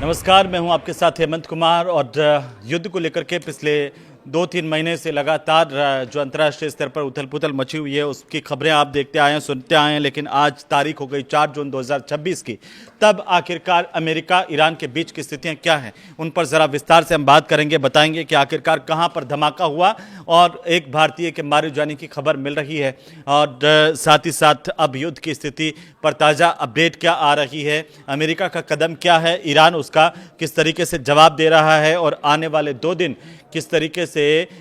नमस्कार, मैं हूं आपके साथ हेमंत कुमार। और युद्ध को लेकर के पिछले 2-3 महीने से लगातार जो अंतर्राष्ट्रीय स्तर पर उथल पुथल मची हुई है उसकी खबरें आप देखते आए हैं, सुनते आए हैं। लेकिन आज तारीख हो गई 4 जून 2026 की। तब आखिरकार अमेरिका ईरान के बीच की स्थितियां क्या हैं, उन पर ज़रा विस्तार से हम बात करेंगे, बताएंगे कि आखिरकार कहां पर धमाका हुआ और एक भारतीय के मारे जाने की खबर मिल रही है। और साथ ही साथ अब युद्ध की स्थिति पर ताज़ा अपडेट क्या आ रही है, अमेरिका का कदम क्या है, ईरान उसका किस तरीके से जवाब दे रहा है और आने वाले 2 दिन किस तरीके से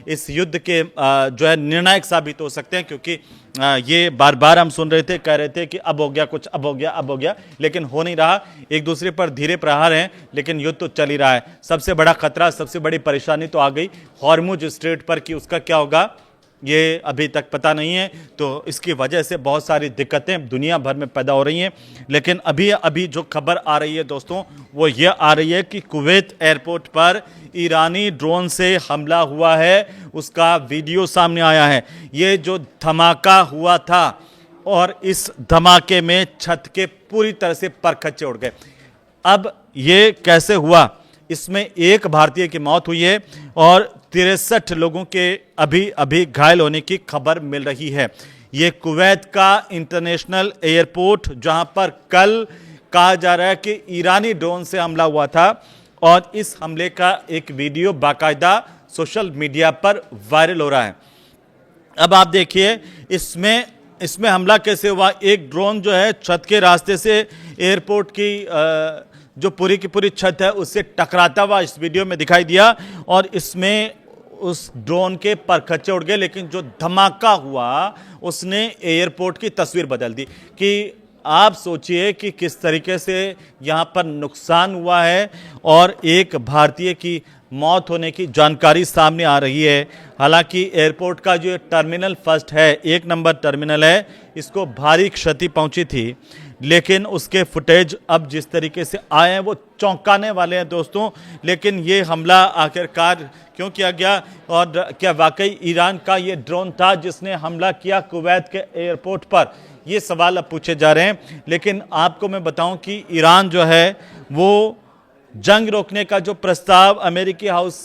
इस युद्ध के जो है निर्णायक साबित हो सकते हैं। क्योंकि ये बार बार हम सुन रहे थे, कह रहे थे कि अब हो गया कुछ, अब हो गया, अब हो गया, लेकिन हो नहीं रहा। एक दूसरे पर धीरे प्रहार हैं, लेकिन युद्ध तो चल ही रहा है। सबसे बड़ा खतरा, सबसे बड़ी परेशानी तो आ गई हॉर्मुज स्ट्रेट पर कि उसका क्या होगा ये अभी तक पता नहीं है। तो इसकी वजह से बहुत सारी दिक्कतें दुनिया भर में पैदा हो रही हैं। लेकिन अभी जो खबर आ रही है दोस्तों, वो ये आ रही है कि कुवैत एयरपोर्ट पर ईरानी ड्रोन से हमला हुआ है, उसका वीडियो सामने आया है। ये जो धमाका हुआ था और इस धमाके में छत के पूरी तरह से परखच्चे उड़ गए। अब ये कैसे हुआ, इसमें एक भारतीय की मौत हुई है और 63 लोगों के अभी घायल होने की खबर मिल रही है। ये कुवैत का इंटरनेशनल एयरपोर्ट, जहां पर कल कहा जा रहा है कि ईरानी ड्रोन से हमला हुआ था और इस हमले का एक वीडियो बाकायदा सोशल मीडिया पर वायरल हो रहा है। अब आप देखिए इसमें हमला कैसे हुआ। एक ड्रोन जो है छत के रास्ते से एयरपोर्ट की जो पूरी की पूरी छत है उससे टकराता हुआ इस वीडियो में दिखाई दिया और इसमें उस ड्रोन के परखच्चे उड़ गए। लेकिन जो धमाका हुआ उसने एयरपोर्ट की तस्वीर बदल दी। कि आप सोचिए कि किस तरीके से यहाँ पर नुकसान हुआ है और एक भारतीय की मौत होने की जानकारी सामने आ रही है। हालांकि एयरपोर्ट का जो टर्मिनल फर्स्ट है, 1 नंबर टर्मिनल है, इसको भारी क्षति पहुंची थी। लेकिन उसके फुटेज अब जिस तरीके से आए हैं वो चौंकाने वाले हैं दोस्तों। लेकिन ये हमला आखिरकार क्यों किया गया और क्या वाकई ईरान का ये ड्रोन था जिसने हमला किया कुवैत के एयरपोर्ट पर, ये सवाल अब पूछे जा रहे हैं। लेकिन आपको मैं बताऊं कि ईरान जो है वो जंग रोकने का जो प्रस्ताव अमेरिकी हाउस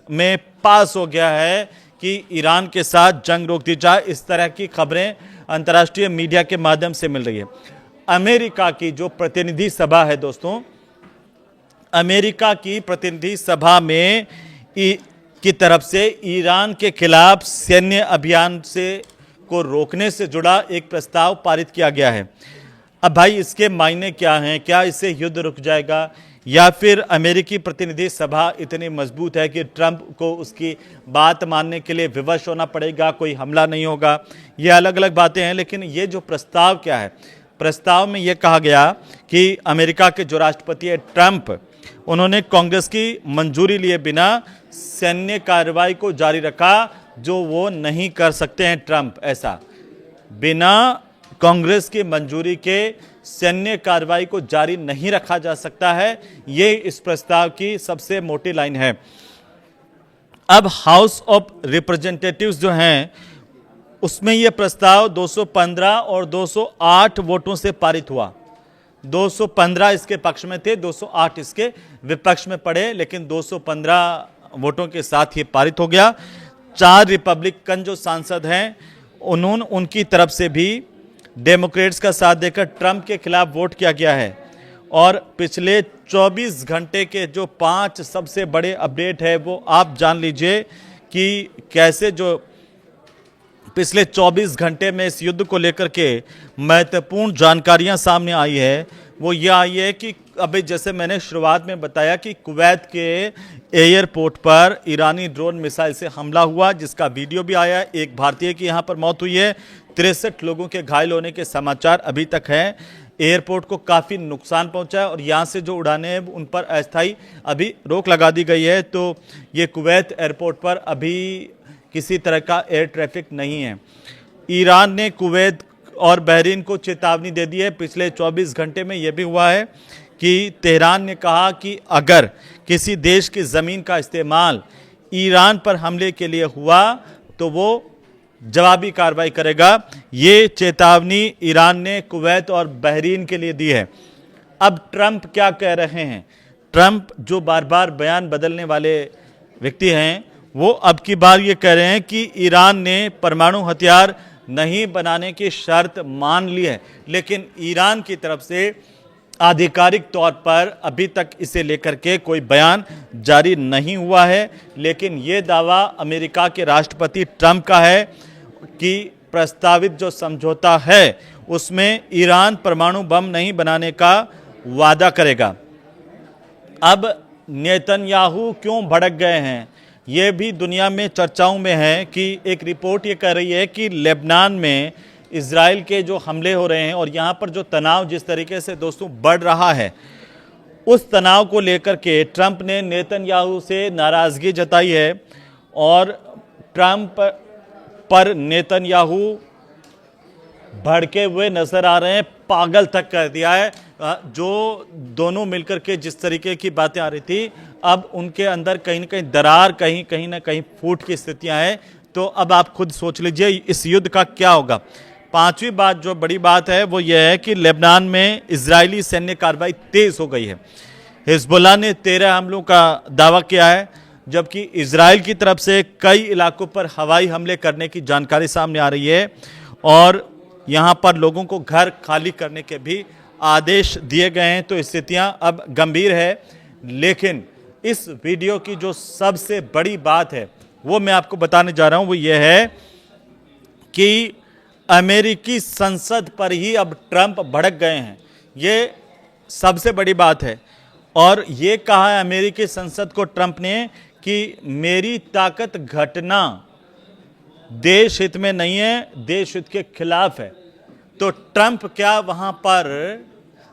में पास हो गया है कि ईरान के साथ जंग रोक दी जाए, इस तरह की खबरें अंतर्राष्ट्रीय मीडिया के माध्यम से मिल रही है। अमेरिका की जो प्रतिनिधि सभा है दोस्तों, अमेरिका की प्रतिनिधि सभा में की तरफ से ईरान के खिलाफ सैन्य अभियान से को रोकने से जुड़ा एक प्रस्ताव पारित किया गया है। अब भाई इसके मायने क्या हैं? क्या इससे युद्ध रुक जाएगा या फिर अमेरिकी प्रतिनिधि सभा इतनी मजबूत है कि ट्रंप को उसकी बात मानने के लिए विवश होना पड़ेगा, कोई हमला नहीं होगा? ये अलग अलग बातें हैं। लेकिन ये जो प्रस्ताव क्या है, प्रस्ताव में ये कहा गया कि अमेरिका के जो राष्ट्रपति है ट्रंप, उन्होंने कांग्रेस की मंजूरी लिए बिना सैन्य कार्रवाई को जारी रखा, जो वो नहीं कर सकते हैं ट्रंप। ऐसा बिना कांग्रेस की मंजूरी के सैन्य कार्रवाई को जारी नहीं रखा जा सकता है। ये इस प्रस्ताव की सबसे मोटी लाइन है। अब हाउस ऑफ रिप्रेजेंटेटिव्स जो हैं उसमें यह प्रस्ताव 215 और 208 वोटों से पारित हुआ। 215 इसके पक्ष में थे, 208 इसके विपक्ष में पड़े, लेकिन 215 वोटों के साथ ये पारित हो गया। 4 रिपब्लिकन जो सांसद हैं उनकी तरफ से भी डेमोक्रेट्स का साथ देकर ट्रंप के खिलाफ वोट किया गया है। और पिछले 24 घंटे के जो 5 सबसे बड़े अपडेट है वो आप जान लीजिए कि कैसे जो पिछले 24 घंटे में इस युद्ध को लेकर के महत्वपूर्ण जानकारियां सामने आई है। वो ये आई है कि अभी जैसे मैंने शुरुआत में बताया कि कुवैत के एयरपोर्ट पर ईरानी ड्रोन मिसाइल से हमला हुआ, जिसका वीडियो भी आया। एक भारतीय की यहाँ पर मौत हुई है, 63 लोगों के घायल होने के समाचार अभी तक हैं। एयरपोर्ट को काफ़ी नुकसान पहुंचा है और यहाँ से जो उड़ानें हैं उन पर अस्थायी अभी रोक लगा दी गई है। तो ये कुवैत एयरपोर्ट पर अभी किसी तरह का एयर ट्रैफिक नहीं है। ईरान ने कुवैत और बहरीन को चेतावनी दे दी है। पिछले 24 घंटे में यह भी हुआ है कि तेहरान ने कहा कि अगर किसी देश की ज़मीन का इस्तेमाल ईरान पर हमले के लिए हुआ तो वो जवाबी कार्रवाई करेगा। ये चेतावनी ईरान ने कुवैत और बहरीन के लिए दी है। अब ट्रंप क्या कह रहे हैं? ट्रंप जो बार बार बयान बदलने वाले व्यक्ति हैं, वो अब की बार ये कह रहे हैं कि ईरान ने परमाणु हथियार नहीं बनाने की शर्त मान ली है, लेकिन ईरान की तरफ से आधिकारिक तौर पर अभी तक इसे लेकर के कोई बयान जारी नहीं हुआ है। लेकिन ये दावा अमेरिका के राष्ट्रपति ट्रंप का है कि प्रस्तावित जो समझौता है उसमें ईरान परमाणु बम नहीं बनाने का वादा करेगा। अब नेतन्याहू क्यों भड़क गए हैं, ये भी दुनिया में चर्चाओं में है कि एक रिपोर्ट ये कह रही है कि लेबनान में इजराइल के जो हमले हो रहे हैं और यहाँ पर जो तनाव जिस तरीके से दोस्तों बढ़ रहा है, उस तनाव को लेकर के ट्रंप ने नेतन्याहू से नाराज़गी जताई है और ट्रंप पर नेतन्याहू भड़के हुए नजर आ रहे हैं, पागल तक कर दिया है। जो दोनों मिलकर के जिस तरीके की बातें आ रही थी, अब उनके अंदर कहीं ना कहीं दरार, कहीं ना कहीं फूट की स्थितियां हैं। तो अब आप खुद सोच लीजिए इस युद्ध का क्या होगा। पांचवी बात, जो बड़ी बात है, वो ये है कि लेबनान में इजरायली सैन्य कार्रवाई तेज हो गई है। हिजबुल्लाह ने 13 हमलों का दावा किया है, जबकि इजराइल की तरफ से कई इलाकों पर हवाई हमले करने की जानकारी सामने आ रही है और यहाँ पर लोगों को घर खाली करने के भी आदेश दिए गए हैं। तो स्थितियाँ अब गंभीर है। लेकिन इस वीडियो की जो सबसे बड़ी बात है वो मैं आपको बताने जा रहा हूँ, वो ये है कि अमेरिकी संसद पर ही अब ट्रंप भड़क गए हैं। ये सबसे बड़ी बात है। और ये कहा है अमेरिकी संसद को ट्रंप ने कि मेरी ताकत घटना देश हित में नहीं है, देश हित के खिलाफ है। तो ट्रंप क्या वहां पर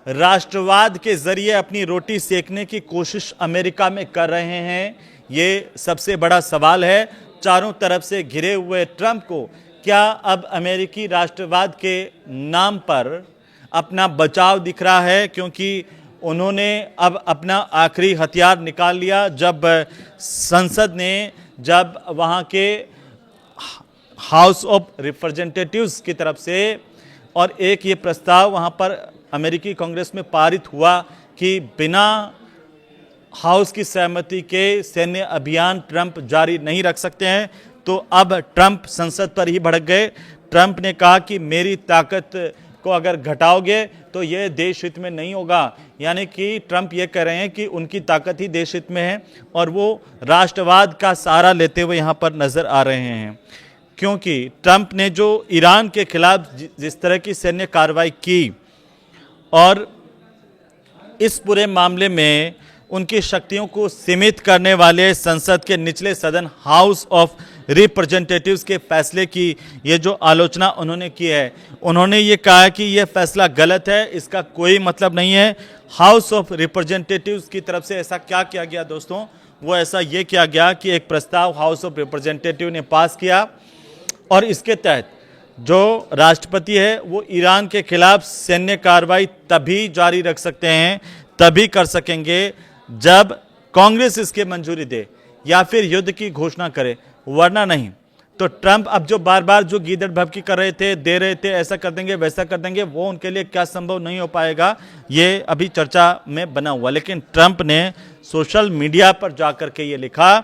राष्ट्रवाद के जरिए अपनी रोटी सेकने की कोशिश अमेरिका में कर रहे हैं? ये सबसे बड़ा सवाल है। चारों तरफ से घिरे हुए ट्रंप को क्या अब अमेरिकी राष्ट्रवाद के नाम पर अपना बचाव दिख रहा है? क्योंकि उन्होंने अब अपना आखिरी हथियार निकाल लिया जब संसद ने, जब वहाँ के हाउस ऑफ रिप्रेजेंटेटिव्स की तरफ से और एक ये प्रस्ताव वहाँ पर अमेरिकी कांग्रेस में पारित हुआ कि बिना हाउस की सहमति के सैन्य अभियान ट्रंप जारी नहीं रख सकते हैं। तो अब ट्रंप संसद पर ही भड़क गए। ट्रंप ने कहा कि मेरी ताकत को अगर घटाओगे तो ये देश हित में नहीं होगा। यानी कि ट्रंप ये कह रहे हैं कि उनकी ताकत ही देश हित में है और वो राष्ट्रवाद का सहारा लेते हुए यहाँ पर नजर आ रहे हैं। क्योंकि ट्रंप ने जो ईरान के खिलाफ जिस तरह की सैन्य कार्रवाई की और इस पूरे मामले में उनकी शक्तियों को सीमित करने वाले संसद के निचले सदन हाउस ऑफ रिप्रेजेंटेटिव्स के फैसले की ये जो आलोचना उन्होंने की है, उन्होंने ये कहा कि ये फैसला गलत है, इसका कोई मतलब नहीं है। हाउस ऑफ रिप्रेजेंटेटिव्स की तरफ से ऐसा क्या किया गया दोस्तों? वो ऐसा ये किया गया कि एक प्रस्ताव हाउस ऑफ रिप्रेजेंटेटिव ने पास किया और इसके तहत जो राष्ट्रपति है वो ईरान के खिलाफ सैन्य कार्रवाई तभी जारी रख सकते हैं, तभी कर सकेंगे जब कांग्रेस इसके मंजूरी दे या फिर युद्ध की घोषणा करे, वरना नहीं। तो ट्रंप अब जो बार बार जो गीदड़ भभकी कर रहे थे, दे रहे थे, ऐसा कर देंगे वैसा कर देंगे, वो उनके लिए क्या संभव नहीं हो पाएगा, ये अभी चर्चा में बना हुआ। लेकिन ट्रंप ने सोशल मीडिया पर जाकर के ये लिखा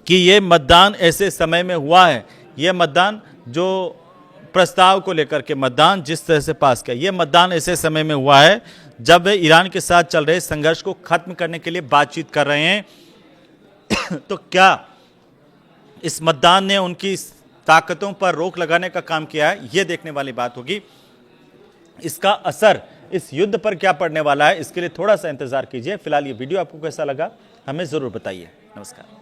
कि ये मतदान ऐसे समय में हुआ है, ये मतदान जो प्रस्ताव को लेकर के मतदान जिस तरह से पास किया, ये मतदान ऐसे समय में हुआ है जब वे ईरान के साथ चल रहे संघर्ष को खत्म करने के लिए बातचीत कर रहे हैं। तो क्या इस मतदान ने उनकी ताकतों पर रोक लगाने का काम किया है? ये देखने वाली बात होगी। इसका असर इस युद्ध पर क्या पड़ने वाला है, इसके लिए थोड़ा सा इंतजार कीजिए। फिलहाल ये वीडियो आपको कैसा लगा हमें जरूर बताइए। नमस्कार।